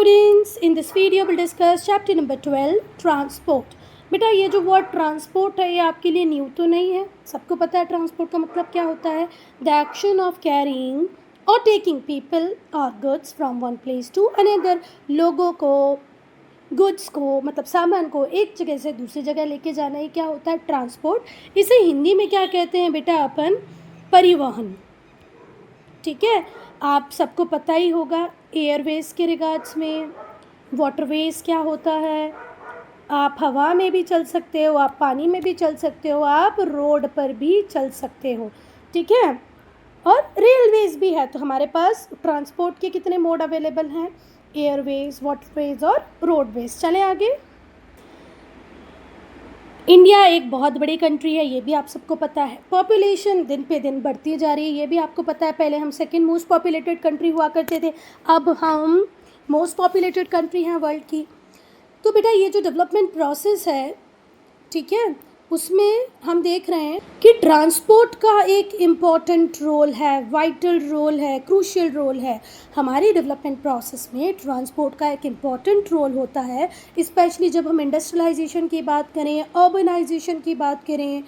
students, in this video we'll discuss chapter number 12 transport. बेटा ये जो वर्ड ट्रांसपोर्ट है ये आपके लिए न्यू तो नहीं है, सबको पता है ट्रांसपोर्ट का मतलब क्या होता है। द एक्शन ऑफ कैरिंग और टेकिंग पीपल और goods from one place to another. लोगों को, गुड्स को, मतलब सामान को एक जगह से दूसरी जगह लेके जाना ही क्या होता है, ट्रांसपोर्ट। इसे हिंदी में क्या कहते हैं बेटा, अपन परिवहन। ठीक है, आप सबको पता ही होगा एयरवेज के रिगार्ड्स में, वाटरवेज क्या होता है। आप हवा में भी चल सकते हो, आप पानी में भी चल सकते हो, आप रोड पर भी चल सकते हो। ठीक है, और रेलवेज भी है। तो हमारे पास ट्रांसपोर्ट के कितने मोड अवेलेबल हैं, एयरवेज, वाटरवेज और रोडवेज। चलें आगे। इंडिया एक बहुत बड़ी कंट्री है, ये भी आप सबको पता है। पॉपुलेशन दिन पे दिन बढ़ती जा रही है, ये भी आपको पता है। पहले हम सेकंड मोस्ट पॉपुलेटेड कंट्री हुआ करते थे, अब हम मोस्ट पॉपुलेटेड कंट्री हैं वर्ल्ड की। तो बेटा ये जो डेवलपमेंट प्रोसेस है, ठीक है, उसमें हम देख रहे हैं कि ट्रांसपोर्ट का एक इम्पॉर्टेंट रोल है, वाइटल रोल है, क्रूशियल रोल है। हमारी डेवलपमेंट प्रोसेस में ट्रांसपोर्ट का एक इम्पॉर्टेंट रोल होता है, स्पेशली जब हम इंडस्ट्रियलाइजेशन की बात करें, अर्बनाइजेशन की बात करें,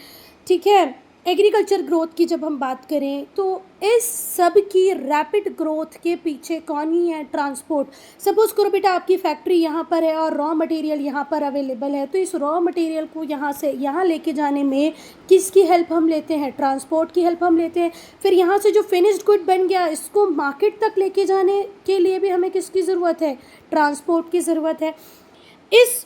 ठीक है, एग्रीकल्चर ग्रोथ की जब हम बात करें, तो इस सब की रैपिड ग्रोथ के पीछे कौन ही है, ट्रांसपोर्ट। सपोज़ करो बेटा आपकी फैक्ट्री यहाँ पर है और रॉ मटेरियल यहाँ पर अवेलेबल है, तो इस रॉ मटेरियल को यहाँ से यहाँ लेके जाने में किसकी हेल्प हम लेते हैं, ट्रांसपोर्ट की हेल्प हम लेते हैं। फिर यहाँ से जो फिनिश्ड गुड बन गया, इसको मार्केट तक लेके जाने के लिए भी हमें किसकी ज़रूरत है, ट्रांसपोर्ट की ज़रूरत है। इस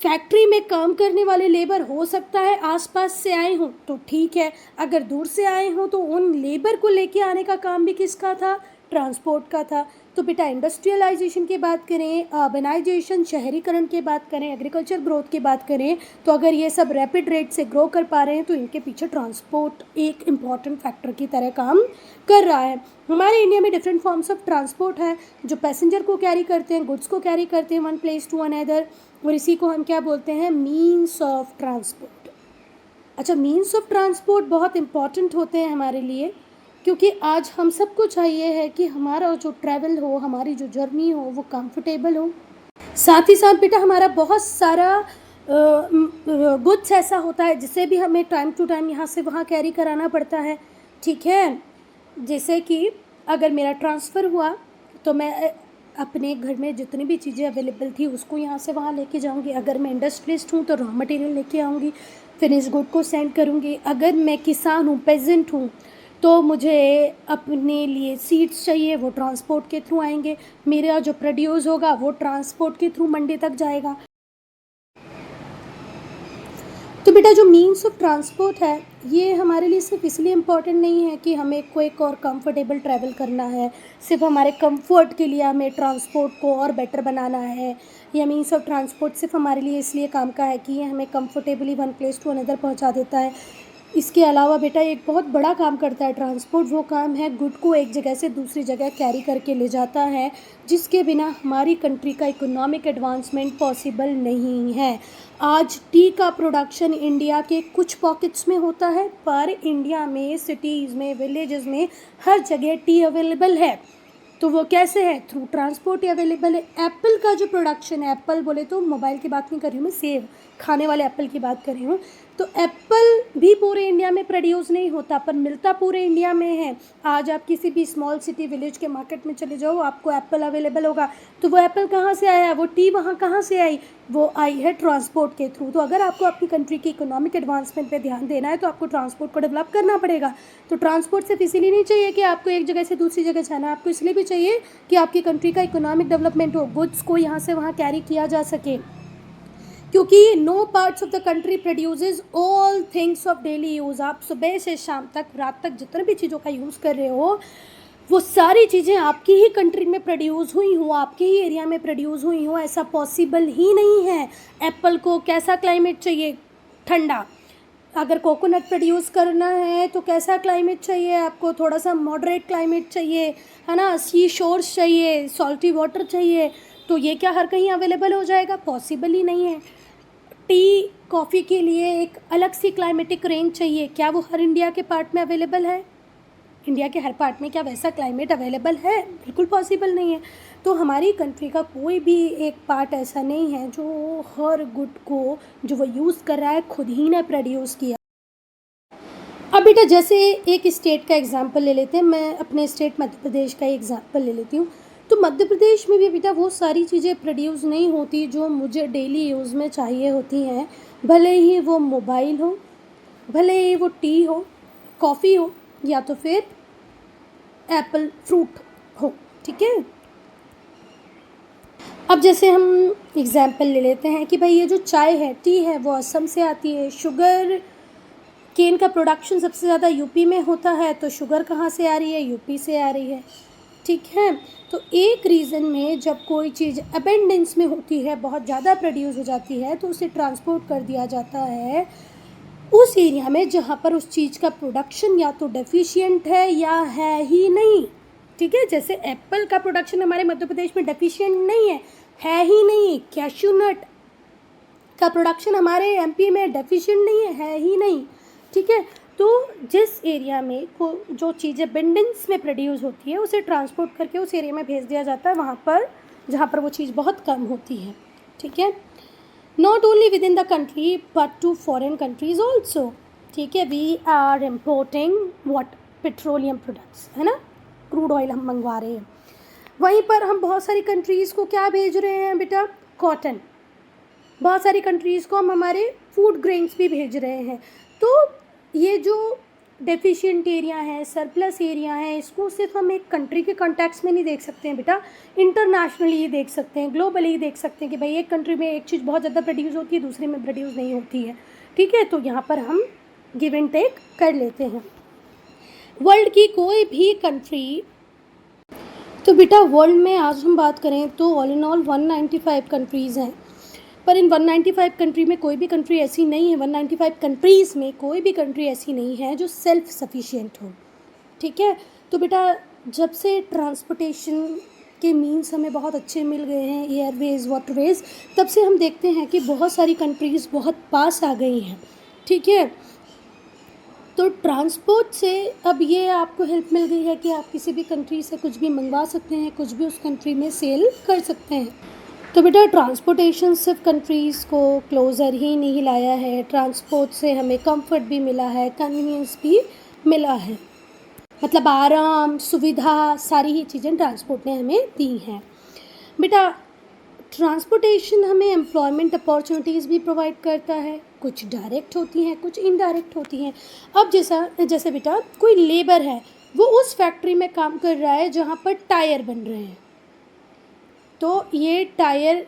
फैक्ट्री में काम करने वाले लेबर हो सकता है आसपास से आए हों तो ठीक है, अगर दूर से आए हों तो उन लेबर को लेके आने का काम भी किसका था, ट्रांसपोर्ट का था। तो बेटा इंडस्ट्रियलाइजेशन की बात करें, अर्बनाइजेशन, शहरीकरण की बात करें, एग्रीकल्चर ग्रोथ की बात करें, तो अगर ये सब रैपिड रेट से ग्रो कर पा रहे हैं तो इनके पीछे ट्रांसपोर्ट एक इम्पॉर्टेंट फैक्टर की तरह काम कर रहा है। हमारे इंडिया में डिफरेंट फॉर्म्स ऑफ ट्रांसपोर्ट है, जो पैसेंजर को कैरी करते हैं, गुड्स को कैरी करते हैं वन प्लेस टू अनदर, और इसी को हम क्या बोलते हैं, मीन्स ऑफ ट्रांसपोर्ट। अच्छा, मीन्स ऑफ ट्रांसपोर्ट बहुत इंपॉर्टेंट होते हैं हमारे लिए, क्योंकि आज हम सबको चाहिए है कि हमारा जो ट्रैवल हो, हमारी जो जर्नी हो, वो कंफर्टेबल हो। साथ ही साथ बेटा हमारा बहुत सारा गुड्स ऐसा होता है जिसे भी हमें टाइम टू टाइम यहाँ से वहाँ कैरी कराना पड़ता है। ठीक है, जैसे कि अगर मेरा ट्रांसफ़र हुआ तो मैं अपने घर में जितनी भी चीज़ें अवेलेबल थी उसको यहाँ से वहाँ लेके जाऊँगी। अगर मैं इंडस्ट्रियलिस्ट हूँ तो रॉ मटेरियल लेके आऊँगी, फिनिश गुड को सेंड करूँगी। अगर मैं किसान हूँ, पेजेंट हूँ, तो मुझे अपने लिए सीड्स चाहिए, वो ट्रांसपोर्ट के थ्रू आएंगे। मेरा जो प्रोड्यूस होगा वो ट्रांसपोर्ट के थ्रू मंडी तक जाएगा। तो बेटा जो मीन्स ऑफ ट्रांसपोर्ट है ये हमारे लिए सिर्फ इसलिए इम्पॉर्टेंट नहीं है कि हमें क्विक और कंफर्टेबल ट्रैवल करना है, सिर्फ हमारे कंफर्ट के लिए हमें ट्रांसपोर्ट को और बेटर बनाना है, या मीन्स ऑफ ट्रांसपोर्ट सिर्फ हमारे लिए इसलिए काम का है कि ये हमें comfortably one place to another पहुंचा देता है। इसके अलावा बेटा एक बहुत बड़ा काम करता है ट्रांसपोर्ट, वो काम है गुड को एक जगह से दूसरी जगह कैरी करके ले जाता है, जिसके बिना हमारी कंट्री का इकोनॉमिक एडवांसमेंट पॉसिबल नहीं है। आज टी का प्रोडक्शन इंडिया के कुछ पॉकेट्स में होता है, पर इंडिया में सिटीज़ में, विलेजेस में हर जगह टी अवेलेबल है। तो वो कैसे है, थ्रू ट्रांसपोर्ट ही अवेलेबल है। एप्पल का जो प्रोडक्शन है, एप्पल बोले तो मोबाइल की बात नहीं कर रही हूँ मैं, सेब खाने वाले एप्पल की बात कर रही हूँ। तो एप्पल भी पूरे इंडिया में प्रोड्यूस नहीं होता, पर मिलता पूरे इंडिया में है। आज आप किसी भी स्मॉल सिटी, विलेज के मार्केट में चले जाओ, आपको एप्पल अवेलेबल होगा। तो वो एप्पल कहाँ से आया, वो टी वहाँ कहाँ से आई, वो आई है ट्रांसपोर्ट के थ्रू। तो अगर आपको अपनी कंट्री की इकोनॉमिक एडवांसमेंट पे ध्यान देना है तो आपको ट्रांसपोर्ट को डेवलप करना पड़ेगा। तो ट्रांसपोर्ट सिर्फ इसीलिए नहीं चाहिए कि आपको एक जगह से दूसरी जगह जाना है, आपको इसलिए भी चाहिए कि आपकी कंट्री का इकोनॉमिक डेवलपमेंट हो, गुड्स को यहाँ से वहाँ कैरी किया जा सके। क्योंकि no parts of the country produces all things of daily use. आप सुबह से शाम तक, रात तक जितने भी चीज़ों का यूज़ कर रहे हो, वो सारी चीज़ें आपकी ही कंट्री में प्रोड्यूस हुई हो, आपके ही एरिया में प्रोड्यूस हुई हो, ऐसा पॉसिबल ही नहीं है। एप्पल को कैसा क्लाइमेट चाहिए, ठंडा। अगर कोकोनट प्रोड्यूस करना है तो कैसा क्लाइमेट चाहिए आपको, थोड़ा सा मॉडरेट क्लाइमेट चाहिए, है ना, सी शोर्स चाहिए, सॉल्टी वाटर चाहिए। तो ये क्या हर कहीं अवेलेबल हो जाएगा, पॉसिबल ही नहीं है। टी, कॉफ़ी के लिए एक अलग सी क्लाइमेटिक रेंज चाहिए, क्या वो हर इंडिया के पार्ट में अवेलेबल है, इंडिया के हर पार्ट में क्या वैसा क्लाइमेट अवेलेबल है? बिल्कुल पॉसिबल नहीं है। तो हमारी कंट्री का कोई भी एक पार्ट ऐसा नहीं है जो हर गुड को जो वो यूज़ कर रहा है खुद ही ने प्रोड्यूस किया। अब बेटा जैसे एक स्टेट का एग्जांपल ले लेते हैं, मैं अपने स्टेट मध्य प्रदेश का एग्जांपल ले लेती हूँ। तो मध्य प्रदेश में भी बेटा वो सारी चीज़ें प्रोड्यूस नहीं होती जो मुझे डेली यूज़ में चाहिए होती हैं, भले ही वो मोबाइल हो, भले ही वो टी हो, कॉफ़ी हो, या तो फिर एप्पल फ्रूट हो। ठीक है, अब जैसे हम एग्जाम्पल ले लेते हैं कि भाई ये जो चाय है, टी है, वो असम से आती है। शुगर केन का प्रोडक्शन सबसे ज़्यादा यूपी में होता है, तो शुगर कहाँ से आ रही है? यूपी से आ रही है। ठीक है, तो एक रीज़न में जब कोई चीज़ अबेंडेंस में होती है, बहुत ज़्यादा प्रोड्यूस हो जाती है, तो उसे ट्रांसपोर्ट कर दिया जाता है उस एरिया में जहाँ पर उस चीज़ का प्रोडक्शन या तो डेफिशिएंट है या है ही नहीं। ठीक है, जैसे एप्पल का प्रोडक्शन हमारे मध्य प्रदेश में डेफिशिएंट नहीं है ही नहीं। कैशू नट का प्रोडक्शन हमारे एमपी में डेफिशिएंट नहीं है ही नहीं। ठीक है, तो जिस एरिया में को जो चीज़ें अबंडेंस में प्रोड्यूस होती है उसे ट्रांसपोर्ट करके उस एरिया में भेज दिया जाता है, वहाँ पर जहाँ पर वो चीज़ बहुत कम होती है। ठीक है, not only within the country but to foreign countries also. ठीक है, we are importing what? Petroleum products, है ना, क्रूड ऑयल हम मंगवा रहे हैं। वहीं पर हम बहुत सारी कंट्रीज़ को क्या भेज रहे हैं बेटा? कॉटन। बहुत सारी कंट्रीज़ को हम हमारे फूड ग्रेन्स भी भेज रहे हैं। तो ये जो डेफिशिएंट एरिया है, सरप्लस एरिया है, इसको सिर्फ हम एक कंट्री के कॉन्टेक्स्ट में नहीं देख सकते हैं बेटा, इंटरनेशनली देख सकते हैं, ग्लोबली देख सकते हैं कि भाई एक कंट्री में एक चीज़ बहुत ज़्यादा प्रोड्यूस होती है, दूसरे में प्रोड्यूस नहीं होती है। ठीक है, तो यहाँ पर हम गिव एंड टेक कर लेते हैं। वर्ल्ड की कोई भी कंट्री, तो बेटा वर्ल्ड में आज हम बात करें तो ऑल इन ऑल 195 कंट्रीज़ हैं, पर इन 195 कंट्री में कोई भी कंट्री ऐसी नहीं है, 195 कंट्रीज़ में कोई भी कंट्री ऐसी नहीं है जो सेल्फ सफिशिएंट हो। ठीक है, तो बेटा जब से ट्रांसपोर्टेशन के मीन्स हमें बहुत अच्छे मिल गए हैं, एयरवेज़, वाटरवेज़, तब से हम देखते हैं कि बहुत सारी कंट्रीज़ बहुत पास आ गई हैं। ठीक है, तो ट्रांसपोर्ट से अब ये आपको हेल्प मिल गई है कि आप किसी भी कंट्री से कुछ भी मंगवा सकते हैं, कुछ भी उस कंट्री में सेल कर सकते हैं। तो बेटा ट्रांसपोर्टेशन सिर्फ कंट्रीज़ को क्लोज़र ही नहीं लाया है, ट्रांसपोर्ट से हमें कंफर्ट भी मिला है, कन्वीनियंस भी मिला है, मतलब आराम, सुविधा, सारी ही चीज़ें ट्रांसपोर्ट ने हमें दी हैं। बेटा ट्रांसपोर्टेशन हमें एम्प्लॉयमेंट अपॉर्चुनिटीज़ भी प्रोवाइड करता है, कुछ डायरेक्ट होती हैं, कुछ इनडायरेक्ट होती हैं। अब जैसे बेटा कोई लेबर है, वो उस फैक्ट्री में काम कर रहा है जहाँ पर टायर बन रहे हैं, तो ये टायर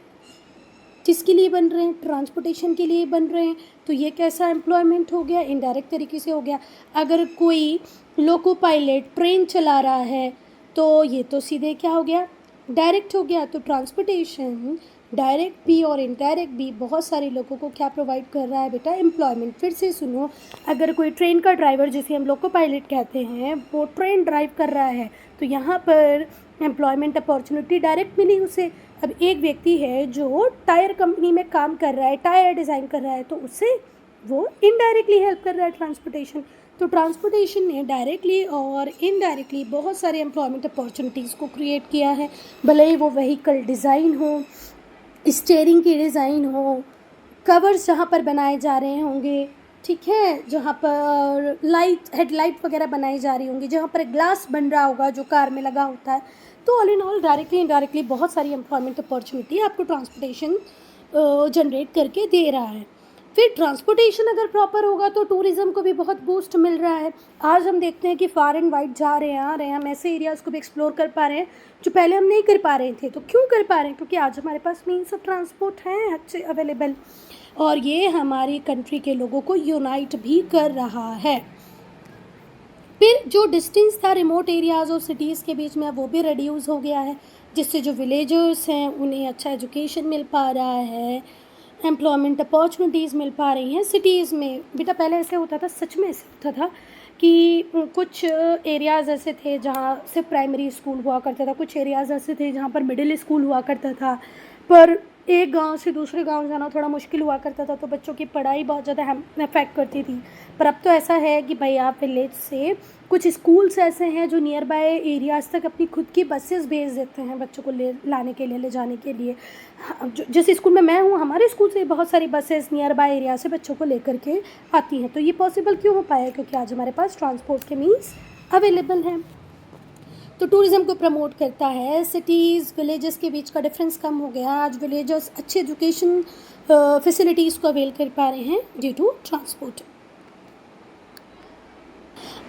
किसके लिए बन रहे हैं? ट्रांसपोर्टेशन के लिए बन रहे हैं, तो ये कैसा एम्प्लॉयमेंट हो गया? इनडायरेक्ट तरीके से हो गया। अगर कोई लोको पायलट ट्रेन चला रहा है तो ये तो सीधे क्या हो गया? डायरेक्ट हो गया। तो ट्रांसपोर्टेशन डायरेक्ट भी और इनडायरेक्ट भी बहुत सारे लोगों को क्या प्रोवाइड कर रहा है बेटा? एम्प्लॉयमेंट। फिर से सुनो, अगर कोई ट्रेन का ड्राइवर, जिसे हम लोको पायलट कहते हैं, वो ट्रेन ड्राइव कर रहा है तो यहाँ पर एम्प्लॉयमेंट अपॉर्चुनिटी डायरेक्ट मिली उसे। अब एक व्यक्ति है जो टायर कंपनी में काम कर रहा है, टायर डिज़ाइन कर रहा है, तो उससे वो इनडायरेक्टली हेल्प कर रहा है ट्रांसपोर्टेशन। तो ट्रांसपोर्टेशन ने डायरेक्टली और इनडायरेक्टली बहुत सारे एम्प्लॉयमेंट अपॉर्चुनिटीज़ को क्रिएट किया है, भले ही वो व्हीकल डिज़ाइन हो, स्टीयरिंग की डिज़ाइन हो, कवर्स जहाँ पर बनाए जा रहे होंगे, ठीक है, जहाँ पर लाइट, हेडलाइट वगैरह बनाई जा रही होंगी, जहाँ पर ग्लास बन रहा होगा जो कार में लगा होता है। तो all in all directly indirectly बहुत सारी एम्प्लॉयमेंट अपॉर्चुनिटी आपको ट्रांसपोर्टेशन जनरेट करके दे रहा है। फिर ट्रांसपोर्टेशन अगर प्रॉपर होगा तो टूरिज़्म को भी बहुत बूस्ट मिल रहा है। आज हम देखते हैं कि फार एंड वाइड जा रहे हैं, आ रहे हैं, हम ऐसे एरियाज़ को भी एक्सप्लोर कर पा रहे हैं जो पहले हम नहीं कर पा रहे थे। तो क्यों कर पा रहे हैं? क्योंकि आज हमारे पास मीन्स ऑफ ट्रांसपोर्ट हैं अच्छे अवेलेबल, और ये हमारी कंट्री के लोगों को यूनाइट भी कर रहा है। फिर जो डिस्टेंस था रिमोट एरियाज़ और सिटीज़ के बीच में, वो भी रिड्यूस हो गया है, जिससे जो विलेजर्स हैं उन्हें अच्छा एजुकेशन मिल पा रहा है, एम्प्लॉयमेंट अपॉर्चुनिटीज़ मिल पा रही हैं सिटीज़ में। बेटा पहले ऐसे होता था, सच में ऐसे होता था कि कुछ एरियाज़ ऐसे थे जहाँ सिर्फ प्राइमरी स्कूल हुआ करता था, कुछ एरियाज़ ऐसे थे जहाँ पर मिडिल स्कूल हुआ करता था, पर एक गांव से दूसरे गांव जाना थोड़ा मुश्किल हुआ करता था, तो बच्चों की पढ़ाई बहुत ज़्यादा अफेक्ट करती थी। पर अब तो ऐसा है कि भाई आप विलेज से कुछ स्कूल्स ऐसे हैं जो नियर बाय एरियाज़ तक अपनी खुद की बसेस भेज देते हैं बच्चों को लाने के लिए, ले जाने के लिए। जिस स्कूल में मैं हूँ, हमारे स्कूल से बहुत सारी बसेस नियर बाय एरिया से बच्चों को लेकर के आती हैं। तो ये पॉसिबल क्यों हो पाया? क्योंकि आज हमारे पास ट्रांसपोर्ट के मीन्स अवेलेबल हैं। तो टूरिज़्म को प्रमोट करता है। सिटीज़ विलेजेस के बीच का डिफरेंस कम हो गया। आज विलेजर्स अच्छे एजुकेशन फैसिलिटीज़ को अवेल कर पा रहे हैं ड्यू टू ट्रांसपोर्ट।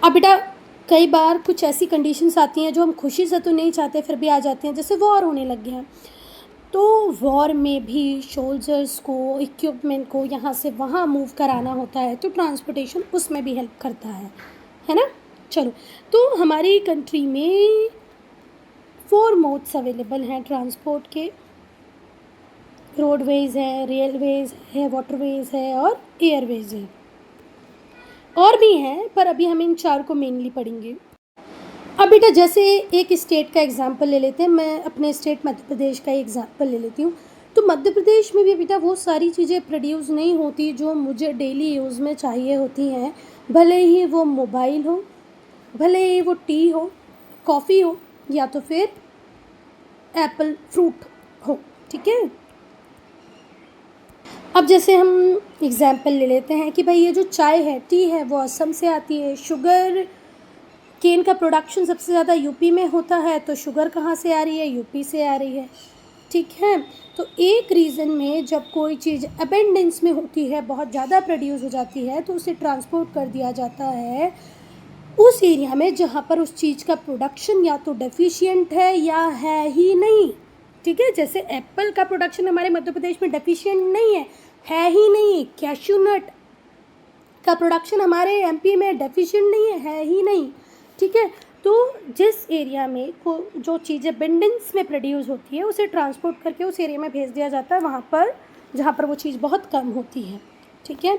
अब बेटा कई बार कुछ ऐसी कंडीशंस आती हैं जो हम खुशी से तो नहीं चाहते, फिर भी आ जाती हैं, जैसे वॉर होने लग गया। तो वॉर में भी सोल्जर्स को, इक्विपमेंट को यहाँ से वहाँ मूव कराना होता है, तो ट्रांसपोर्टेशन उसमें भी हेल्प करता है ना। चलो, तो हमारी कंट्री में 4 मोड्स अवेलेबल हैं ट्रांसपोर्ट के। रोडवेज़ है, रेलवेज़ है, वाटरवेज़ है और एयरवेज़ है। और भी हैं, पर अभी हम इन 4 को मेनली पढ़ेंगे। अब बेटा जैसे एक स्टेट का एग्जांपल ले लेते हैं, मैं अपने स्टेट मध्य प्रदेश का एग्जांपल ले लेती हूँ। तो मध्य प्रदेश में भी बेटा वो सारी चीज़ें प्रोड्यूस नहीं होती जो मुझे डेली यूज़ में चाहिए होती हैं। भले ही वो मोबाइल हो, भले ही वो टी हो, कॉफ़ी हो, या तो फिर एप्पल फ्रूट हो, ठीक है। अब जैसे हम एग्जाम्पल ले लेते हैं कि भाई ये जो चाय है, टी है, वो असम से आती है। शुगर केन का प्रोडक्शन सबसे ज़्यादा यूपी में होता है, तो शुगर कहाँ से आ रही है? यूपी से आ रही है, ठीक है। तो एक रीज़न में जब कोई चीज़ अबेंडेंस में होती है, बहुत ज़्यादा प्रोड्यूस हो जाती है, तो उसे ट्रांसपोर्ट कर दिया जाता है उस एरिया में जहाँ पर उस चीज़ का प्रोडक्शन या तो डेफिशिएंट है या है ही नहीं, ठीक है। जैसे एप्पल का प्रोडक्शन हमारे मध्य प्रदेश में डेफिशिएंट नहीं है ही नहीं। कैशू नट का प्रोडक्शन हमारे एमपी में डेफिशिएंट नहीं है ही नहीं, ठीक है। तो जिस एरिया में को जो चीज़ें अबंडेंस में प्रोड्यूस होती है, उसे ट्रांसपोर्ट करके उस एरिया में भेज दिया जाता है, वहाँ पर जहाँ पर वो चीज़ बहुत कम होती है, ठीक है।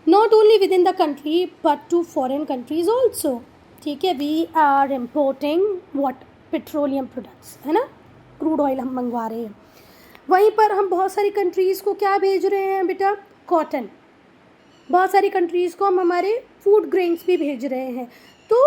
Not only within the country but to foreign countries also, ठीक है। We are importing what? Petroleum products, है ना, क्रूड ऑयल हम मंगवा रहे हैं। वहीं पर हम बहुत सारी कंट्रीज़ को क्या भेज रहे हैं बेटा? कॉटन। बहुत सारी कंट्रीज़ को हम हमारे फूड ग्रेन्स भी भेज रहे हैं। तो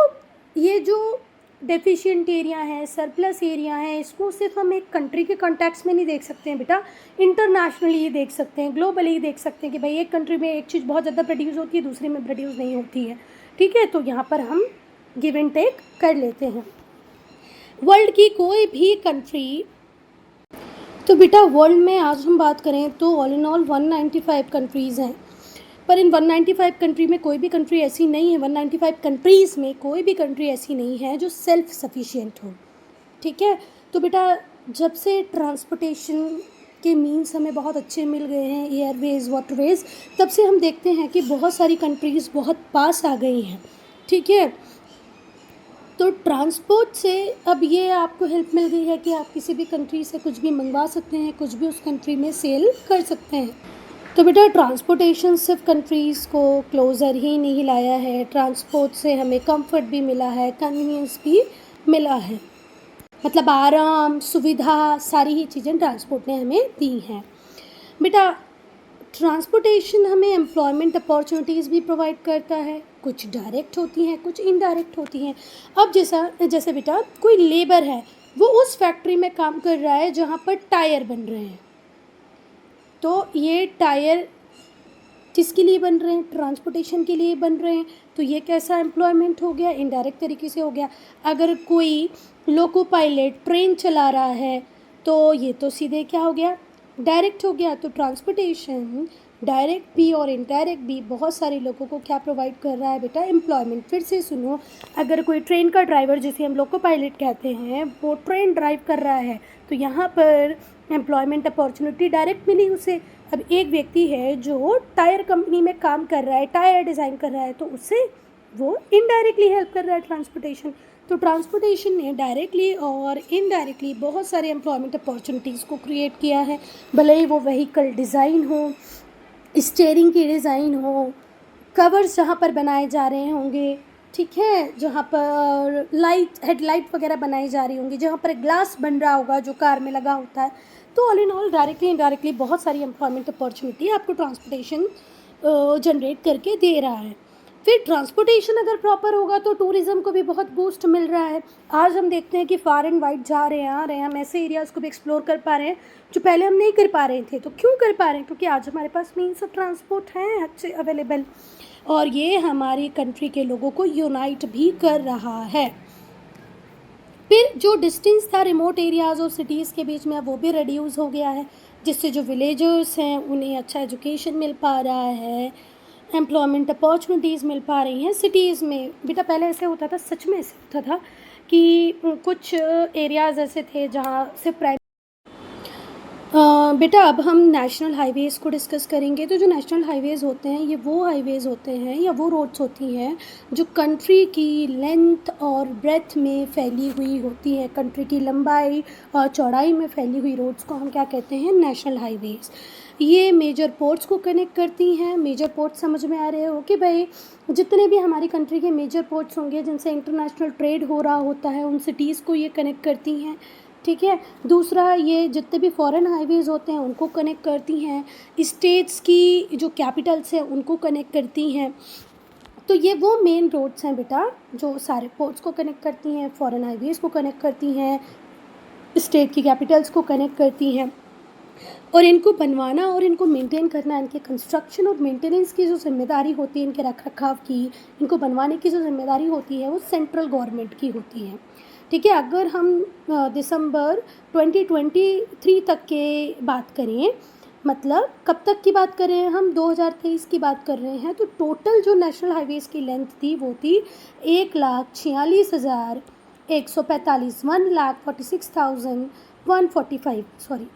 ये जो डेफिशिएंट एरिया है, सरप्लस एरिया है, इसको सिर्फ हम एक कंट्री के कॉन्टेक्स्ट में नहीं देख सकते हैं बेटा, इंटरनेशनली देख सकते हैं, ग्लोबली देख सकते हैं कि भाई एक कंट्री में एक चीज़ बहुत ज़्यादा प्रोड्यूस होती है, दूसरे में प्रोड्यूस नहीं होती है, ठीक है। तो यहाँ पर हम गिव एंड टेक कर लेते हैं। वर्ल्ड की कोई भी कंट्री, तो बेटा वर्ल्ड में आज हम बात करें तो ऑल इन ऑल 195 कंट्रीज़ हैं, पर इन 195 कंट्री में कोई भी कंट्री ऐसी नहीं है, 195 कंट्रीज़ में कोई भी कंट्री ऐसी नहीं है जो सेल्फ सफिशिएंट हो, ठीक है। तो बेटा जब से ट्रांसपोर्टेशन के मीन्स हमें बहुत अच्छे मिल गए हैं, एयरवेज़, वाटरवेज़, तब से हम देखते हैं कि बहुत सारी कंट्रीज़ बहुत पास आ गई हैं, ठीक है। तो ट्रांसपोर्ट से अब ये आपको हेल्प मिल गई है कि आप किसी भी कंट्री से कुछ भी मंगवा सकते हैं, कुछ भी उस कंट्री में सेल कर सकते हैं। तो बेटा ट्रांसपोर्टेशन सिर्फ कंट्रीज़ को क्लोज़र ही नहीं लाया है, ट्रांसपोर्ट से हमें कंफर्ट भी मिला है, कन्वीनियंस भी मिला है, मतलब आराम, सुविधा, सारी ही चीज़ें ट्रांसपोर्ट ने हमें दी हैं। बेटा ट्रांसपोर्टेशन हमें एम्प्लॉयमेंट अपॉर्चुनिटीज़ भी प्रोवाइड करता है, कुछ डायरेक्ट होती हैं, कुछ इनडायरेक्ट होती हैं। अब जैसे बेटा कोई लेबर है, वो उस फैक्ट्री में काम कर रहा है जहाँ पर टायर बन रहे हैं, तो ये टायर किसके लिए बन रहे हैं? ट्रांसपोर्टेशन के लिए बन रहे हैं। तो ये कैसा एम्प्लॉयमेंट हो गया? इनडायरेक्ट तरीके से हो गया। अगर कोई लोको पायलट ट्रेन चला रहा है, तो ये तो सीधे क्या हो गया? डायरेक्ट हो गया। तो ट्रांसपोर्टेशन डायरेक्ट भी और इनडायरेक्ट भी बहुत सारे लोगों को क्या प्रोवाइड कर रहा है बेटा? एम्प्लॉयमेंट। फिर से सुनो, अगर कोई ट्रेन का ड्राइवर, जिसे हम लोको पायलट कहते हैं, वो ट्रेन ड्राइव कर रहा है, तो यहाँ पर एम्प्लॉयमेंट अपॉर्चुनिटी डायरेक्ट मिली उसे। अब एक व्यक्ति है जो टायर कंपनी में काम कर रहा है, टायर डिज़ाइन कर रहा है, तो उससे वो इनडायरेक्टली हेल्प कर रहा है ट्रांसपोर्टेशन। तो ट्रांसपोर्टेशन ने डायरेक्टली और इनडायरेक्टली बहुत सारे एम्प्लॉयमेंट अपॉर्चुनिटीज़ को क्रिएट किया है, भले ही वो व्हीकल डिज़ाइन हो, स्टीयरिंग की डिज़ाइन हो, कवर्स जहाँ पर बनाए जा रहे होंगे, ठीक है, जहाँ पर लाइट, हेडलाइट वगैरह बनाई जा रही होंगी, जहाँ पर ग्लास बन रहा होगा जो कार में लगा होता है, तो all in all directly indirectly बहुत सारी एम्प्लॉयमेंट अपॉर्चुनिटी आपको ट्रांसपोर्टेशन जनरेट करके दे रहा है। फिर ट्रांसपोर्टेशन अगर प्रॉपर होगा तो टूरिज़्म को भी बहुत बूस्ट मिल रहा है। आज हम देखते हैं कि फार एंड वाइड जा रहे हैं, आ रहे हैं, हम ऐसे एरियाज़ को भी एक्सप्लोर कर पा रहे हैं जो पहले हम नहीं कर पा रहे थे। तो क्यों कर पा रहे हैं? क्योंकि आज हमारे पास मीन्स ऑफ ट्रांसपोर्ट हैं अच्छे अवेलेबल, और ये हमारी कंट्री के लोगों को यूनाइट भी कर रहा है। फिर जो डिस्टेंस था रिमोट एरियाज़ और सिटीज़ के बीच में, अब वो भी रिड्यूस हो गया है, जिससे जो विलेजर्स हैं उन्हें अच्छा एजुकेशन मिल पा रहा है, एम्प्लॉयमेंट अपॉर्चुनिटीज़ मिल पा रही हैं सिटीज़ में। बेटा पहले ऐसे होता था, सच में ऐसे होता था कि कुछ एरियाज़ ऐसे थे जहाँ सिर्फ बेटा अब हम नेशनल हाईवेज़ को डिस्कस करेंगे। तो जो नेशनल हाईवेज़ होते हैं ये वो हाईवेज़ होते हैं या वो रोड्स होती हैं जो कंट्री की लेंथ और ब्रेथ में फैली हुई होती है। कंट्री की लंबाई और चौड़ाई में फैली हुई रोड्स को हम क्या कहते हैं? National highways. ये मेजर पोर्ट्स को कनेक्ट करती हैं। मेजर पोर्ट समझ में आ रहे हो कि भाई जितने भी हमारी कंट्री के मेजर पोर्ट्स होंगे जिनसे इंटरनेशनल ट्रेड हो रहा होता है उन सिटीज़ को ये कनेक्ट करती हैं, ठीक है। दूसरा, ये जितने भी फॉरेन हाईवेज़ होते हैं उनको कनेक्ट करती हैं। स्टेट्स की जो कैपिटल्स हैं उनको कनेक्ट करती हैं। तो ये वो मेन रोड्स हैं बेटा जो सारे पोर्ट्स को कनेक्ट करती हैं, फॉरेन हाईवेज़ को कनेक्ट करती हैं, स्टेट की कैपिटल्स को कनेक्ट करती हैं। और इनको बनवाना और इनको मेंटेन करना, इनके कंस्ट्रक्शन और मेंटेनेंस की जो जिम्मेदारी होती है, इनके रख रखाव की, इनको बनवाने की जो जिम्मेदारी होती है वो सेंट्रल गवर्नमेंट की होती है, ठीक है। अगर हम दिसंबर 2023 तक के बात करें, मतलब कब तक की बात कर रहे हैं हम? 2023 की बात कर रहे हैं। तो टोटल जो नेशनल हाईवेज़ की लेंथ थी वो थी 1,46,145, 1,46,145, सॉरी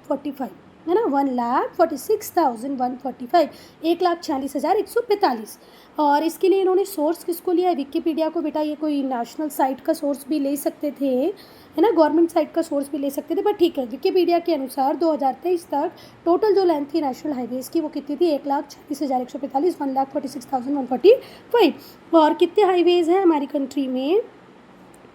45 है ना, 1,46,145, 1,46,145। और इसके लिए इन्होंने सोर्स किसको लिया है? विकिपीडिया को। बेटा ये कोई नेशनल साइट का सोर्स भी ले सकते थे, है ना, गवर्नमेंट साइट का सोर्स भी ले सकते थे, पर ठीक है, विकिपीडिया के अनुसार 2023 तक टोटल जो लेंथ थी नेशनल हाईवेज़ की वो कितनी थी? 1,46,145, 1,46,145। और कितने हाईवेज़ हैं हमारी कंट्री में?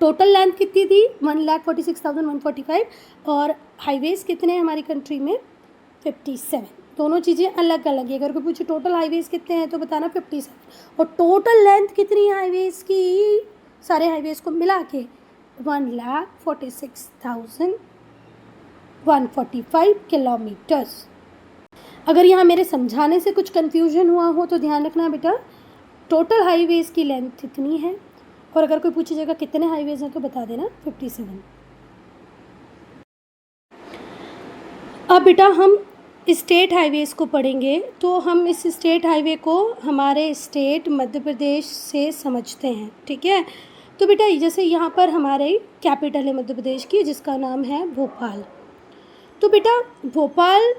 टोटल लेंथ कितनी थी? 1,46,145। और हाईवेज़ कितने हैं हमारी कंट्री में? 57। दोनों चीज़ें अलग अलग है। अगर कोई पूछे टोटल हाईवेज़ कितने हैं तो बताना 57। और टोटल लेंथ कितनी है हाईवेज़ की, सारे हाईवेज़ को मिला के? 1,46,145 किलोमीटर्स। अगर यहाँ मेरे समझाने से कुछ कन्फ्यूजन हुआ हो तो ध्यान रखना बेटा, टोटल हाईवेज़ की लेंथ इतनी है। और अगर कोई पूछेगा कितने हाईवेज़ हैं तो बता देना 57। अब बेटा हम स्टेट हाईवेज़ को पढ़ेंगे। तो हम इस स्टेट हाईवे को हमारे स्टेट मध्य प्रदेश से समझते हैं, ठीक है। तो बेटा जैसे यहाँ पर हमारे कैपिटल है मध्य प्रदेश की जिसका नाम है भोपाल। तो बेटा भोपाल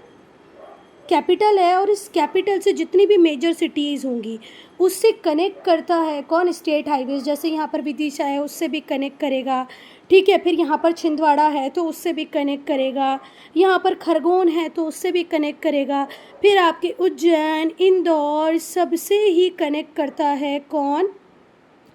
कैपिटल है और इस कैपिटल से जितनी भी मेजर सिटीज़ होंगी उससे कनेक्ट करता है कौन? State highways. जैसे यहाँ पर विदिशा है उससे भी कनेक्ट करेगा, ठीक है। फिर यहाँ पर छिंदवाड़ा है तो उससे भी कनेक्ट करेगा, यहाँ पर खरगोन है तो उससे भी कनेक्ट करेगा। फिर आपके उज्जैन, इंदौर सबसे ही कनेक्ट करता है कौन?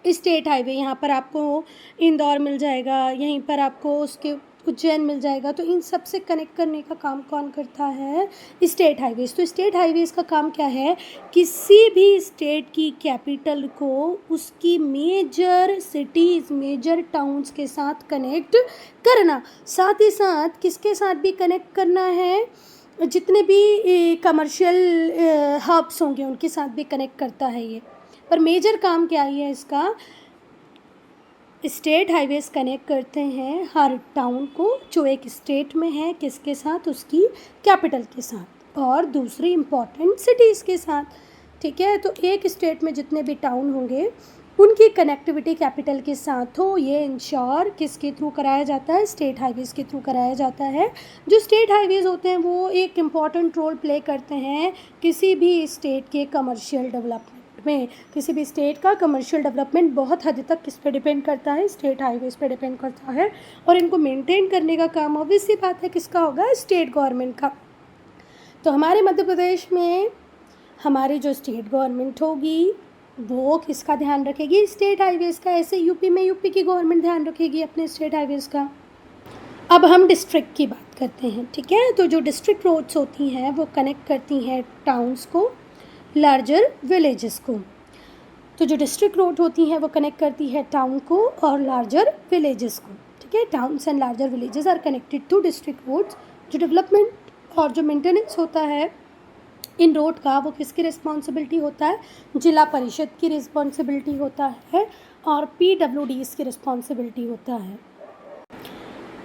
State highway. यहाँ पर आपको इंदौर मिल जाएगा, यहीं पर आपको उसके उज्जैन मिल जाएगा। तो इन सब से कनेक्ट करने का काम कौन करता है? State highways. तो स्टेट हाईवेज़ का काम क्या है? किसी भी स्टेट की कैपिटल को उसकी मेजर सिटीज़, मेजर टाउन्स के साथ कनेक्ट करना। साथ ही साथ किसके साथ भी कनेक्ट करना है? जितने भी कमर्शियल हब्स होंगे उनके साथ भी कनेक्ट करता है ये। पर मेजर काम क्या है इसका? स्टेट हाईवेज़ कनेक्ट करते हैं हर टाउन को जो एक स्टेट में है, किसके साथ? उसकी कैपिटल के साथ और दूसरी इम्पॉर्टेंट सिटीज़ के साथ, ठीक है। तो एक स्टेट में जितने भी टाउन होंगे उनकी कनेक्टिविटी कैपिटल के साथ हो, ये इंश्योर किसके थ्रू कराया जाता है? स्टेट हाईवेज़ के थ्रू कराया जाता है। जो स्टेट हाईवेज़ होते हैं वो एक इम्पॉर्टेंट रोल प्ले करते हैं किसी भी स्टेट के कमर्शियल डेवलपमेंट में। किसी भी स्टेट का कमर्शियल डेवलपमेंट बहुत हद तक किस पे डिपेंड करता है? स्टेट हाईवेज़ पे डिपेंड करता है। और इनको मेंटेन करने का काम ऑब्वियस सी बात है किसका होगा? स्टेट गवर्नमेंट का। तो हमारे मध्य प्रदेश में हमारी जो स्टेट गवर्नमेंट होगी वो किसका ध्यान रखेगी? स्टेट हाईवेज़ का। ऐसे यूपी में यूपी की गवर्नमेंट ध्यान रखेगी अपने स्टेट हाईवेज़ का। अब हम डिस्ट्रिक्ट की बात करते हैं, ठीक है। तो जो डिस्ट्रिक्ट रोड्स होती हैं वो कनेक्ट करती हैं टाउन्स को लार्जर विलेजेस को। तो जो डिस्ट्रिक्ट रोड होती हैं वो कनेक्ट करती है टाउन को और लार्जर विलेजेस को, ठीक है। Towns and larger villages are connected to district roads. जो डेवलपमेंट और जो मेंटेनेंस होता है इन रोड का वो किसकी रिस्पॉन्सिबिलिटी होता है, जिला परिषद की रिस्पॉन्सिबिलिटी होता है और PWDs की रिस्पॉन्सिबिलिटी होता है।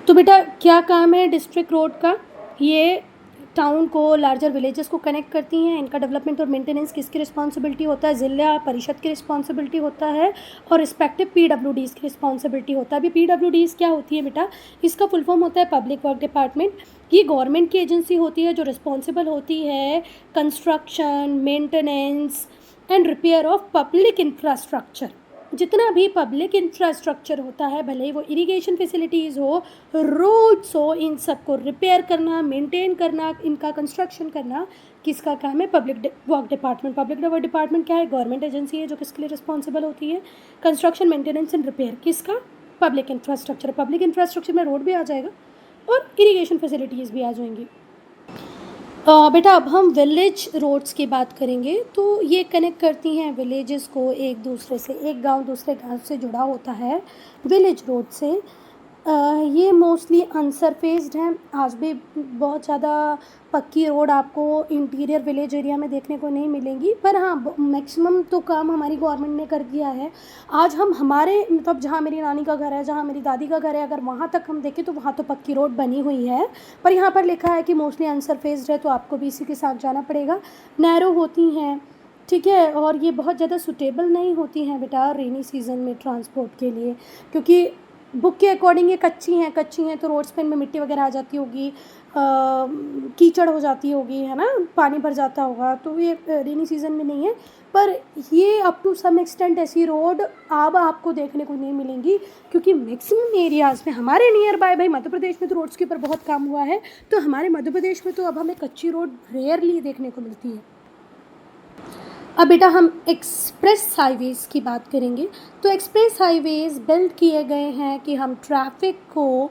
तो बेटा क्या काम है डिस्ट्रिक्ट रोड का, ये टाउन को लार्जर विलेजेस को कनेक्ट करती हैं। इनका डेवलपमेंट और मेंटेनेंस किसकी रिस्पॉन्सिबिलिटी होता है, जिला परिषद की रिस्पॉन्सिबिलिटी होता है और रिस्पेक्टिव PWDs की रिस्पॉन्सिबिलिटी होता है। अभी PWDs क्या होती है बेटा, इसका फुल फॉर्म होता है पब्लिक वर्क डिपार्टमेंट। ये गवर्नमेंट की एजेंसी होती है जो रिस्पॉन्सिबल होती है construction, maintenance and repair of public infrastructure. जितना भी पब्लिक इंफ्रास्ट्रक्चर होता है, भले ही वो इरिगेशन फैसिलिटीज़ हो, रोड्स हो, इन सब को रिपेयर करना, मेंटेन करना, इनका कंस्ट्रक्शन करना किसका काम है, public work department. Public work department क्या है, गवर्नमेंट एजेंसी है जो किसके लिए रिस्पॉन्सिबल होती है, कंस्ट्रक्शन, मेंटेनेंस एंड रिपेयर किसका, पब्लिक इंफ्रास्ट्रक्चर। पब्लिक इंफ्रास्ट्रक्चर में रोड भी आ जाएगा और इरीगेशन फैसिलिटीज़ भी आ जाएंगी। बेटा अब हम विलेज रोड्स की बात करेंगे। तो ये कनेक्ट करती हैं विलेजेस को एक दूसरे से, एक गांव दूसरे गांव से जुड़ा होता है विलेज रोड से। ये मोस्टली अनसरफेस्ड हैं, आज भी बहुत ज़्यादा पक्की रोड आपको इंटीरियर विलेज एरिया में देखने को नहीं मिलेंगी, पर हाँ मैक्सिमम तो काम हमारी गवर्नमेंट ने कर दिया है। आज हम हमारे मतलब जहाँ मेरी नानी का घर है, जहाँ मेरी दादी का घर है, अगर वहाँ तक हम देखें तो वहाँ तो पक्की रोड बनी हुई है, पर यहाँ पर लिखा है कि मोस्टली अनसरफेस्ड है, तो आपको भी इसी के साथ जाना पड़ेगा। नैरो होती हैं, ठीक है, और ये बहुत ज़्यादा सूटेबल नहीं होती हैं बेटा रेनी सीज़न में ट्रांसपोर्ट के लिए, क्योंकि बुक के अकॉर्डिंग ये कच्ची हैं तो रोड्स पे इनमें मिट्टी वगैरह आ जाती होगी, कीचड़ हो जाती होगी, है ना, पानी भर जाता होगा, तो ये रेनी सीज़न में नहीं है। पर ये अप टू सम एक्सटेंट ऐसी रोड अब आपको देखने को नहीं मिलेंगी, क्योंकि मैक्सिमम एरियाज़ में हमारे नियर बाय, भाई मध्य प्रदेश में तो रोड्स के ऊपर बहुत काम हुआ है, तो हमारे मध्य प्रदेश में तो अब हमें कच्ची रोड रेयरली देखने को मिलती है। अब बेटा हम एक्सप्रेस हाईवेज़ की बात करेंगे। तो एक्सप्रेस हाईवेज़ बिल्ड किए गए हैं कि हम ट्रैफिक को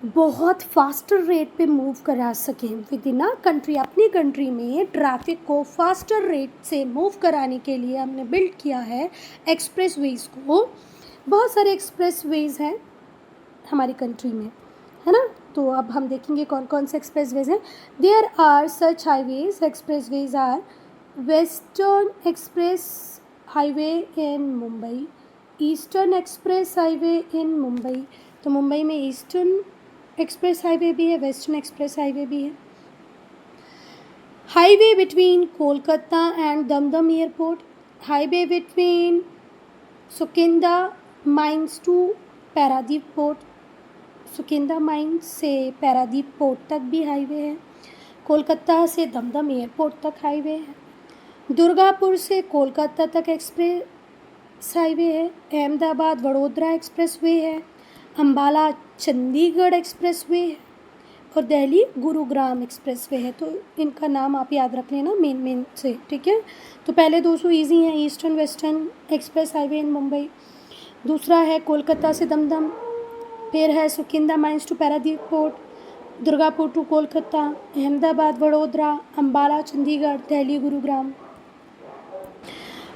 बहुत फास्टर रेट पे मूव करा सकें विद इन अ कंट्री। अपनी कंट्री में ट्रैफिक को फास्टर रेट से मूव कराने के लिए हमने बिल्ड किया है एक्सप्रेस वेज़ को। बहुत सारे एक्सप्रेस वेज़ हैं हमारी कंट्री में, है ना। तो अब हम देखेंगे कौन कौन से एक्सप्रेस वेज़ हैं। There are such highways, expressways are western express highway in Mumbai, eastern express highway in Mumbai. तो मुंबई में ईस्टर्न एक्सप्रेस हाईवे भी है, वेस्टर्न एक्सप्रेस हाईवे भी है। Highway between Kolkata and Dumdum airport, highway between Sukinda mines to Paradip port, Sukinda mines से Paradip port तक भी highway है। कोलकाता से दमदम एयरपोर्ट तक हाईवे है। दुर्गापुर से कोलकाता तक एक्सप्रेस हाईवे है। अहमदाबाद वडोदरा एक्सप्रेस वे है। अम्बाला चंडीगढ़ एक्सप्रेस वे है और दिल्ली गुरुग्राम एक्सप्रेस वे है। तो इनका नाम आप याद रख लेना मेन से, ठीक है। तो पहले 200 ईजी हैं, eastern western express highway in Mumbai, दूसरा है कोलकाता से दमदम, फिर है Sukinda mines to Paradip port, Durgapur to Kolkata, Ahmedabad Vadodara, Ambala Chandigarh, Delhi Gurugram.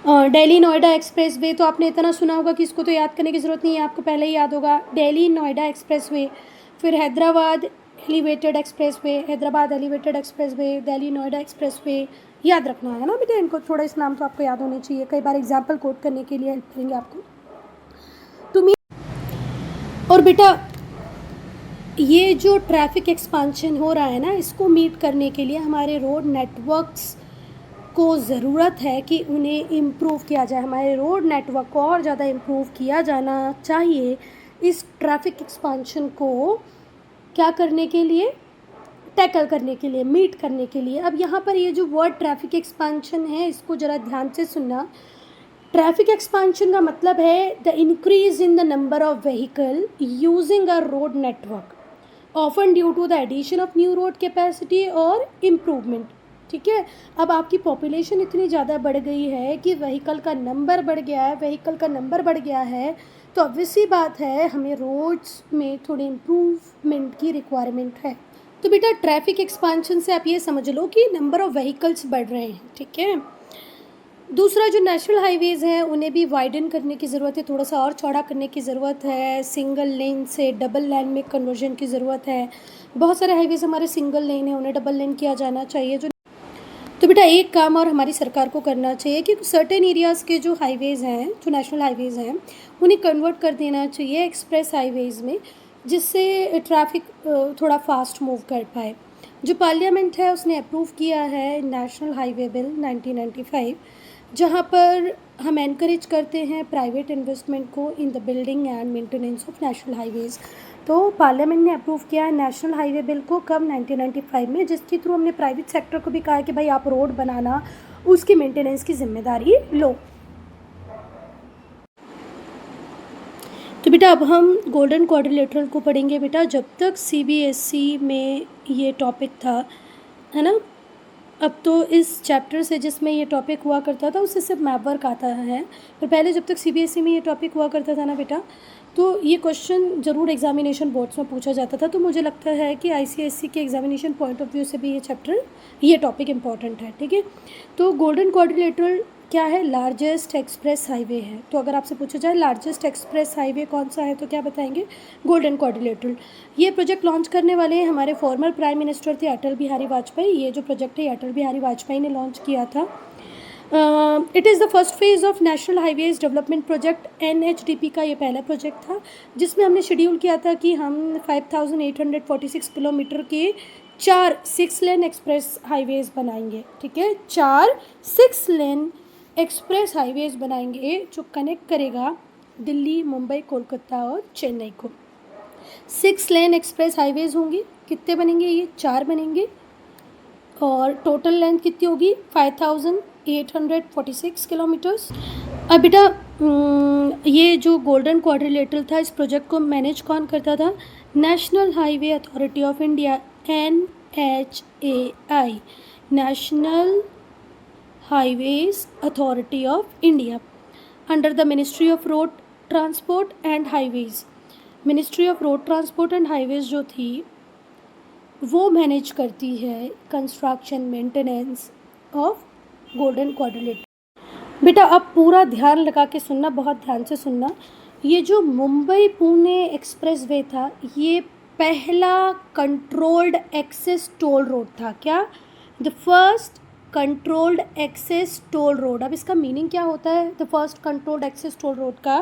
Delhi Noida expressway तो आपने इतना सुना होगा कि इसको तो याद करने की ज़रूरत नहीं है, आपको पहले ही याद होगा, दिल्ली नोएडा एक्सप्रेस वे। फिर Hyderabad elevated expressway, Hyderabad elevated expressway, Delhi Noida expressway, याद रखना है ना बेटा इनको, थोड़ा इस नाम तो आपको याद होने चाहिए, कई बार एग्जाम्पल कोट करने के लिए हेल्प करेंगे आपको। तो और बेटा ये जो ट्रैफिक एक्सपांशन हो रहा है ना, इसको मीट करने के लिए हमारे रोड नेटवर्क्स को ज़रूरत है कि उन्हें इम्प्रूव किया जाए। हमारे रोड नेटवर्क को और ज़्यादा इम्प्रूव किया जाना चाहिए इस ट्रैफिक एक्सपांशन को क्या करने के लिए, टैकल करने के लिए, मीट करने के लिए। अब यहाँ पर ये जो वर्ड ट्रैफिक एक्सपांशन है इसको ज़रा ध्यान से सुनना। ट्रैफिक एक्सपांशन का मतलब है the increase in the number of vehicle using a road network often due to the addition of new road capacity और इम्प्रूवमेंट, ठीक है। अब आपकी पॉपुलेशन इतनी ज़्यादा बढ़ गई है कि व्हीकल का नंबर बढ़ गया है, तो ऑब्वियस सी बात है हमें रोड्स में थोड़ी इम्प्रूवमेंट की रिक्वायरमेंट है। तो बेटा ट्रैफिक एक्सपांशन से आप ये समझ लो कि नंबर ऑफ़ व्हीकल्स बढ़ रहे हैं, ठीक है। दूसरा जो नेशनल हाईवेज़ हैं उन्हें भी वाइडन करने की ज़रूरत है, थोड़ा सा और चौड़ा करने की ज़रूरत है, सिंगल लेन से डबल लेन में कन्वर्जन की ज़रूरत है। बहुत सारे हाईवेज़ हमारे सिंगल लेन हैं, उन्हें डबल लेन किया जाना चाहिए। जो तो बेटा एक काम और हमारी सरकार को करना चाहिए कि सर्टेन एरियाज़ के जो हाईवेज़ हैं, जो नेशनल हाईवेज़ हैं, उन्हें कन्वर्ट कर देना चाहिए एक्सप्रेस हाईवेज़ में, जिससे ट्रैफिक थोड़ा फास्ट मूव कर पाए। जो पार्लियामेंट है उसने अप्रूव किया है नेशनल हाईवे बिल 1995, जहाँ पर हम एनकरेज करते हैं प्राइवेट इन्वेस्टमेंट को in the building and maintenance of national highways. तो पार्लियामेंट ने अप्रूव किया है नेशनल हाईवे बिल को कब 1995 में, जिसके थ्रू हमने प्राइवेट सेक्टर को भी कहा है कि भाई आप रोड बनाना, उसकी मेंटेनेंस की जिम्मेदारी लो। तो बेटा अब हम गोल्डन क्वाड्रिलेटरल को पढ़ेंगे। बेटा जब तक सीबीएसई में ये टॉपिक था, है ना, अब तो इस चैप्टर से जिसमें ये टॉपिक हुआ करता था उससे सिर्फ मैप वर्क आता है, पर पहले जब तक सीबीएसई में ये टॉपिक हुआ करता था ना बेटा, तो ये क्वेश्चन ज़रूर एग्जामिनेशन बोर्ड्स में पूछा जाता था। तो मुझे लगता है कि आईसीएसई के एग्जामिनेशन पॉइंट ऑफ व्यू से भी ये टॉपिक इम्पॉर्टेंट है, ठीक है। तो गोल्डन क्वाड्रिलेटरल क्या है? लार्जेस्ट एक्सप्रेस हाईवे है। तो अगर आपसे पूछा जाए लार्जेस्ट एक्सप्रेस हाईवे कौन सा है तो क्या बताएंगे? Golden quadrilateral. ये प्रोजेक्ट लॉन्च करने वाले हैं हमारे फॉर्मर प्राइम मिनिस्टर थे अटल बिहारी वाजपेयी। ये जो प्रोजेक्ट है अटल बिहारी वाजपेयी ने लॉन्च किया था। It is the first phase of national highways development project, NHDP का ये पहला प्रोजेक्ट था, जिसमें हमने शेड्यूल किया था कि हम 5846 किलोमीटर के 4 6 लेन एक्सप्रेस हाईवेज़ बनाएंगे, ठीक है। 4 6 लेन एक्सप्रेस हाईवेज़ बनाएंगे जो कनेक्ट करेगा दिल्ली, मुंबई, कोलकाता और चेन्नई को। 6 लेन एक्सप्रेस हाईवेज़ होंगे। कितने बनेंगे? ये 4 बनेंगे। और टोटल लेंथ कितनी होगी? 5846 किलोमीटर्स। अब बेटा ये जो गोल्डन क्वाड्रिलेटरल था, इस प्रोजेक्ट को मैनेज कौन करता था? National highway authority of India, NHAI, national highways authority of India, under the ministry of road transport and highways. Ministry of road transport and highways जो थी वो मैनेज करती है construction maintenance of golden quadrilateral. बेटा अब पूरा ध्यान लगा के सुनना, बहुत ध्यान से सुनना। ये जो मुंबई पुणे एक्सप्रेस वे था, ये पहला कंट्रोल्ड एक्सेस टोल रोड था। क्या? The first controlled access toll road. अब इसका मीनिंग क्या होता है the first controlled access toll road का?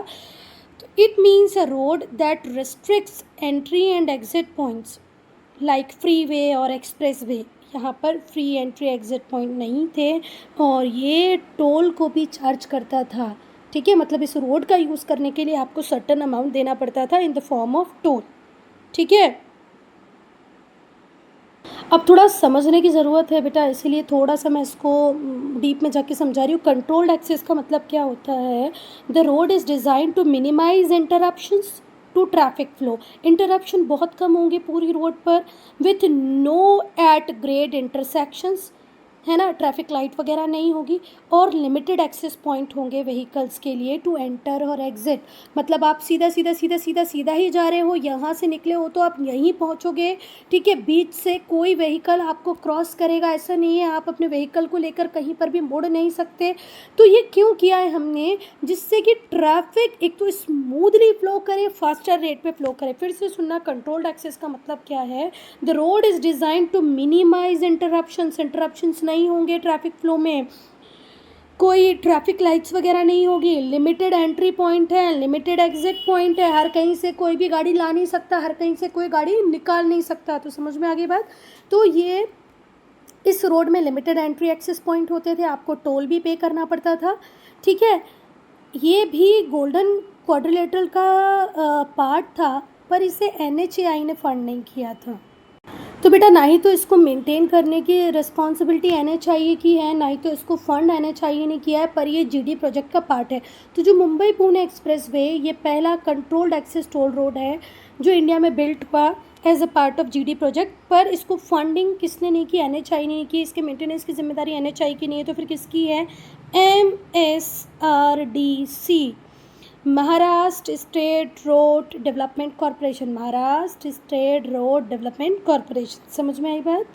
तो it means a road that restricts entry and exit points like freeway और एक्सप्रेस वे। यहाँ पर फ्री एंट्री एग्जिट पॉइंट नहीं थे और ये टोल को भी चार्ज करता था, ठीक है। मतलब इस रोड का यूज़ करने के लिए आपको सर्टेन अमाउंट देना पड़ता था in the form of toll, ठीक है। अब थोड़ा समझने की ज़रूरत है बेटा, इसीलिए थोड़ा सा मैं इसको डीप में जाके समझा रही हूँ। कंट्रोल्ड एक्सेस का मतलब क्या होता है? The road is design to minimize interruptions to traffic flow. Interruption बहुत कम होंगे पूरी रोड पर, with no at grade intersections, है ना, ट्रैफिक लाइट वगैरह नहीं होगी, और लिमिटेड एक्सेस पॉइंट होंगे व्हीकल्स के लिए टू एंटर और एग्जिट। मतलब आप सीधा सीधा सीधा सीधा सीधा ही जा रहे हो, यहाँ से निकले हो तो आप यहीं पहुँचोगे, ठीक है। बीच से कोई व्हीकल आपको क्रॉस करेगा ऐसा नहीं है, आप अपने व्हीकल को लेकर कहीं पर भी मुड़ नहीं सकते। तो ये क्यों किया है हमने? जिससे कि ट्रैफिक एक तो स्मूथली फ्लो करे, फास्टर रेट पे फ्लो करे। फिर से सुनना, कंट्रोल्ड एक्सेस का मतलब क्या है? The road is design to minimize interruptions. Interruptions नहीं होंगे ट्रैफिक फ्लो में, कोई ट्रैफिक लाइट्स वगैरह नहीं होगी, लिमिटेड एंट्री पॉइंट है, लिमिटेड एग्जिट पॉइंट है, हर कहीं से कोई भी गाड़ी ला नहीं सकता, हर कहीं से कोई गाड़ी निकाल नहीं सकता। तो समझ में आ गई बात? तो ये इस रोड में लिमिटेड एंट्री एक्सेस पॉइंट होते थे, आपको टोल भी पे करना पड़ता था, ठीक है। ये भी गोल्डन क्वाड्रिलेटरल का पार्ट था, पर इसे NHAI ने फंड नहीं किया था। तो बेटा ना ही तो इसको मेंटेन करने की रिस्पॉन्सिबिलिटी NHAI की है, ना ही तो इसको फंड NHAI ने किया है, पर ये GD प्रोजेक्ट का पार्ट है। तो जो मुंबई पुणे एक्सप्रेस वे, ये पहला कंट्रोल्ड एक्सेस टोल रोड है जो इंडिया में बिल्ट हुआ as a part of GD project, पर इसको फंडिंग किसने नहीं की? NHAI ने नहीं की। इसके मेंटेनेंस की जिम्मेदारी NHAI की नहीं है, तो फिर किसकी है? MSRDC, Maharashtra state road development corporation, Maharashtra state road development corporation. समझ में आई बात?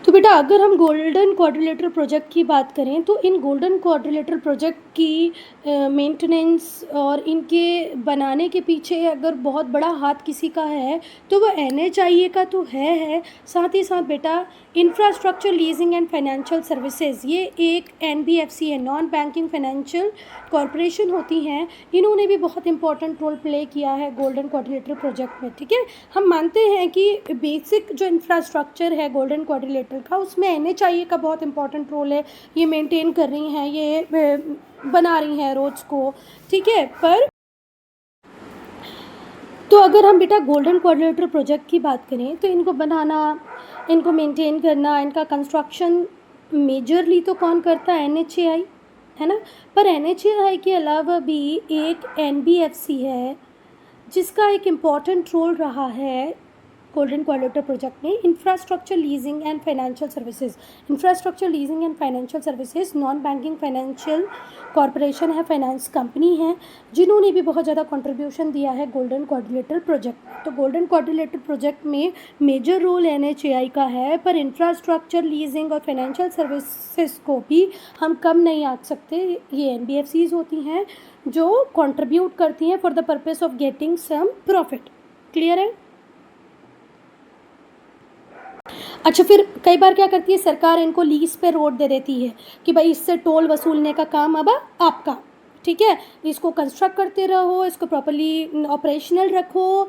तो बेटा अगर हम गोल्डन क्वाड्रिलेटरल प्रोजेक्ट की बात करें तो इन गोल्डन क्वाड्रिलेटरल प्रोजेक्ट की मेंटेनेंस और इनके बनाने के पीछे अगर बहुत बड़ा हाथ किसी का है तो वो NHIA का तो है। साथ ही साथ बेटा infrastructure leasing and financial services, ये एक NBFC है, नॉन बैंकिंग फाइनेंशियल कॉरपोरेशन होती हैं। इन्होंने भी बहुत इंपॉर्टेंट रोल प्ले किया है गोल्डन क्वाड्रिलेटरल प्रोजेक्ट में। ठीक है, हम मानते हैं कि बेसिक जो इंफ्रास्ट्रक्चर है गोल्डन क्वाड्रिलेटरल का, उसमें NHIA का बहुत इंपॉर्टेंट रोल है। ये मेंटेन कर रही हैं, ये बना रही हैं रोड्स को। ठीक है, पर तो अगर हम बेटा गोल्डन क्वाड्रिलेटरल प्रोजेक्ट की बात करें तो इनको बनाना, इनको मेंटेन करना, इनका कंस्ट्रक्शन मेजरली तो कौन करता है? NHAI, है ना। पर NHAI के अलावा भी एक NBFC है जिसका एक इम्पॉर्टेंट रोल रहा है गोल्डन क्वाड्रिलेटरल प्रोजेक्ट में, infrastructure leasing and financial services. Infrastructure leasing and financial services non banking financial corporation है, फाइनेंस कंपनी है, जिन्होंने भी बहुत ज़्यादा कंट्रीब्यूशन दिया है गोल्डन क्वाड्रिलेटरल प्रोजेक्ट में। तो गोल्डन क्वाड्रिलेटरल प्रोजेक्ट में मेजर रोल NHAI का है, पर इंफ्रास्ट्रक्चर लीजिंग और फाइनेंशियल सर्विसेज को भी हम कम नहीं आंक सकते। ये NBFCs होती हैं जो कंट्रीब्यूट करती हैं for the purpose of getting some profit. Clear है? अच्छा, फिर कई बार क्या करती है सरकार, इनको लीज पे रोड दे देती है कि भाई इससे टोल वसूलने का काम अब आपका। ठीक है, इसको कंस्ट्रक्ट करते रहो, इसको प्रॉपर्ली ऑपरेशनल रखो,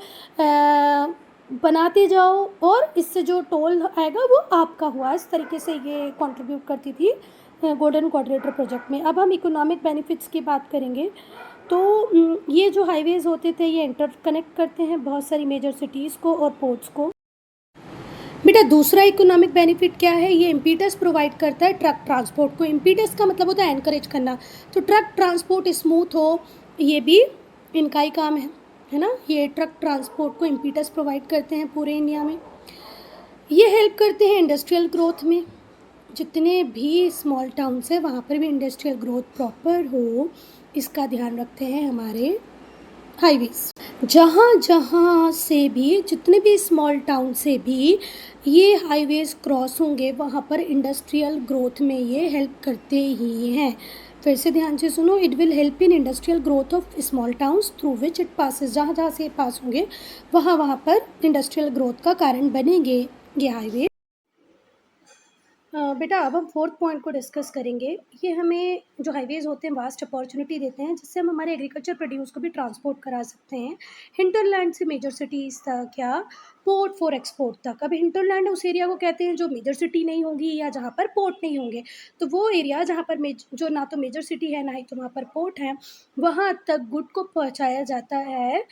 बनाते जाओ, और इससे जो टोल आएगा वो आपका हुआ। इस तरीके से ये कंट्रीब्यूट करती थी गोल्डन क्वाड्रिलेटरल प्रोजेक्ट में। अब हम इकोनॉमिक बेनिफिट्स की बात करेंगे। तो ये जो हाईवेज़ होते थे ये इंटरकनेक्ट करते हैं बहुत सारी मेजर सिटीज़ को और पोर्ट्स को। बेटा दूसरा इकोनॉमिक बेनिफिट क्या है? ये इम्पीटस प्रोवाइड करता है ट्रक ट्रांसपोर्ट को। इम्पीटस का मतलब होता है एनकरेज करना, तो ट्रक ट्रांसपोर्ट स्मूथ हो, ये भी इनका ही काम है ना। ये ट्रक ट्रांसपोर्ट को इम्पीटस प्रोवाइड करते हैं पूरे इंडिया में। ये हेल्प करते हैं इंडस्ट्रियल ग्रोथ में, जितने भी स्मॉल टाउन्स हैं वहाँ पर भी इंडस्ट्रियल ग्रोथ प्रॉपर हो, इसका ध्यान रखते हैं हमारे हाईवेज़। जहाँ जहाँ से भी, जितने भी स्मॉल टाउन से भी ये हाईवेज़ क्रॉस होंगे वहाँ पर इंडस्ट्रियल ग्रोथ में ये हेल्प करते ही हैं। फिर से ध्यान से सुनो, it will help in industrial growth of small towns through which it passes. जहाँ जहाँ से पास होंगे वहाँ पर इंडस्ट्रियल ग्रोथ का कारण बनेंगे ये हाईवे। बेटा अब हम फोर्थ पॉइंट को डिस्कस करेंगे। ये हमें जो हाईवेज़ होते हैं वास्ट अपॉर्चुनिटी देते हैं, जिससे हम हमारे एग्रीकल्चर प्रोड्यूस को भी ट्रांसपोर्ट करा सकते हैं हिंटरलैंड से मेजर सिटीज़ तक या पोर्ट फॉर एक्सपोर्ट तक। अब हिंटरलैंड उस एरिया को कहते हैं जो मेजर सिटी नहीं होगी या जहाँ पर पोर्ट नहीं होंगे। तो वो एरिया जहाँ पर जो ना तो मेजर सिटी है ना ही तो वहाँ पर पोर्ट है, वहाँ तक गुड को पहुँचाया जाता है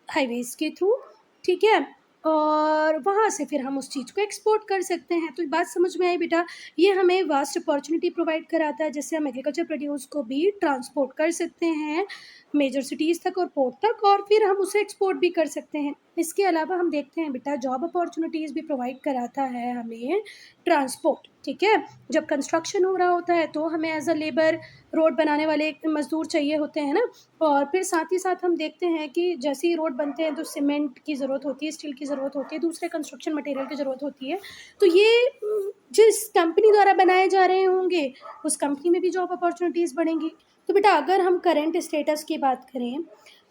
हाईवेज़ के थ्रू। ठीक है, और वहाँ से फिर हम उस चीज़ को एक्सपोर्ट कर सकते हैं। तो बात समझ में आई बेटा? ये हमें वास्ट अपॉर्चुनिटी प्रोवाइड कराता है, जिससे हम एग्रीकल्चर प्रोड्यूस को भी ट्रांसपोर्ट कर सकते हैं मेजर सिटीज़ तक और पोर्ट तक, और फिर हम उसे एक्सपोर्ट भी कर सकते हैं। इसके अलावा हम देखते हैं बेटा जॉब अपॉर्चुनिटीज़ भी प्रोवाइड कराता है हमें ट्रांसपोर्ट। ठीक है, जब कंस्ट्रक्शन हो रहा होता है तो हमें एज अ लेबर, रोड बनाने वाले मज़दूर चाहिए होते हैं ना, और फिर साथ ही साथ हम देखते हैं कि जैसे ही रोड बनते हैं तो सीमेंट की ज़रूरत होती है, स्टील की ज़रूरत होती है, दूसरे कंस्ट्रक्शन मटेरियल की ज़रूरत होती है। तो ये जिस कंपनी द्वारा बनाए जा रहे होंगे उस कंपनी में भी जॉब अपॉर्चुनिटीज़ बढ़ेंगी। तो बेटा अगर हम करंट स्टेटस की बात करें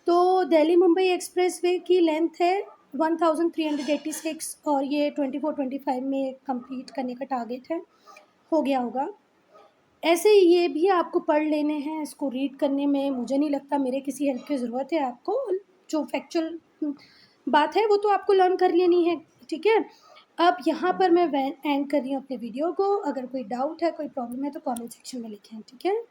तो दिल्ली मुंबई एक्सप्रेसवे की लेंथ है 1386 और ये 24-25 में कंप्लीट करने का टारगेट है, हो गया होगा। ऐसे ये भी आपको पढ़ लेने हैं, इसको रीड करने में मुझे नहीं लगता मेरे किसी हेल्प की ज़रूरत है आपको। जो फैक्चुअल बात है वो तो आपको लर्न कर लेनी है। ठीक है, अब यहाँ पर मैं एंड कर रही हूँ अपने वीडियो को। अगर कोई डाउट है, कोई प्रॉब्लम है तो कमेंट सेक्शन में लिखें। ठीक है।